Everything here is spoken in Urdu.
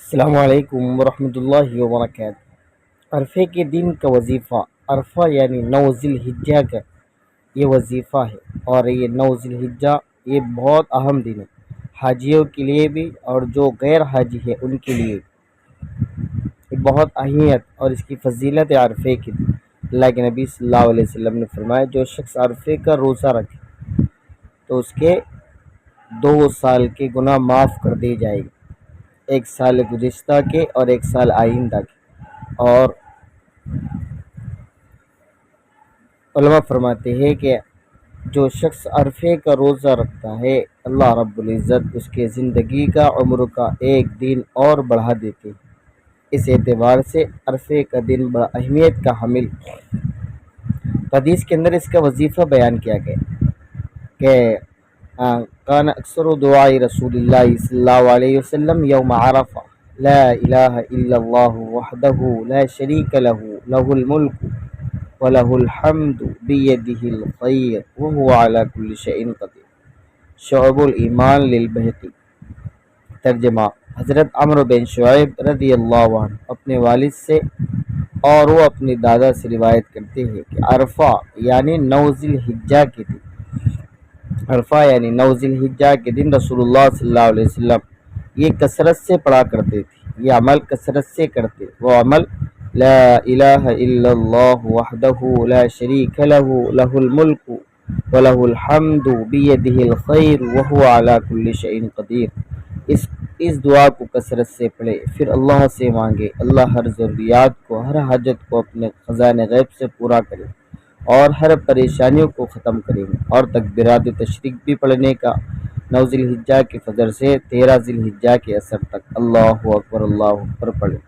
السلام علیکم ورحمۃ اللہ وبرکاتہ۔ عرفے کے دن کا وظیفہ۔ عرفہ یعنی 9 ذی الحجہ کا یہ وظیفہ ہے، اور یہ 9 ذی الحجہ یہ بہت اہم دن ہے، حاجیوں کے لیے بھی اور جو غیر حاجی ہے ان کے لیے یہ بہت اہمیت اور اس کی فضیلت ہے عرفے کے دن۔ اللہ کے نبی صلی اللہ علیہ وسلم نے فرمایا، جو شخص عرفے کا روزہ رکھے تو اس کے 2 سال کے گناہ معاف کر دیے جائے گے، 1 سال گزشتہ کے اور 1 سال آئندہ کے۔ اور علماء فرماتے ہیں کہ جو شخص عرفے کا روزہ رکھتا ہے، اللہ رب العزت اس کے زندگی کا عمر کا 1 دن اور بڑھا دیتے ہیں۔ اس اعتبار سے عرفے کا دن بڑا اہمیت کا حامل۔ حدیث کے اندر اس کا وظیفہ بیان کیا گیا کہ کان اکثر دعاء رسول اللہ صلی اللہ علیہ وسلم یوم عرفہ لا الہ الا اللہ وحدہ لا شریک لہ لہ الملک وَلَهُ الْحَمْدُ بِيَدِهِ الْخَيْرُ وَهُوَ عَلَى كُلِّ شَيْءٍ قَدِيرٌ۔ شعب الایمان للبہقی۔ ترجمہ: حضرت عمرو بن شعیب رضی اللہ عنہ اپنے والد سے اور وہ اپنے دادا سے روایت کرتے ہیں کہ عرفہ یعنی 9 ذی الحجہ کے دن کے دن رسول اللہ صلی اللہ علیہ وسلم یہ کثرت سے پڑھا کرتے تھے، یہ عمل کثرت سے کرتے، وہ عمل لا الہ الا اللہ وحدہ لا شریک لہ لہ الملک ولہ الحمد بیدہ الخیر وہو علی کل شیء قدیر۔ اس دعا کو کثرت سے پڑھے، پھر اللہ سے مانگے، اللہ ہر ضروریات کو، ہر حاجت کو اپنے خزانہ غیب سے پورا کرے اور ہر پریشانیوں کو ختم کریں گے۔ اور تکبیرات تشریق بھی پڑھنے کا 9 ذی الحجہ کے فجر سے 13 ذی الحجہ کے عصر تک اللہ اکبر پڑھے۔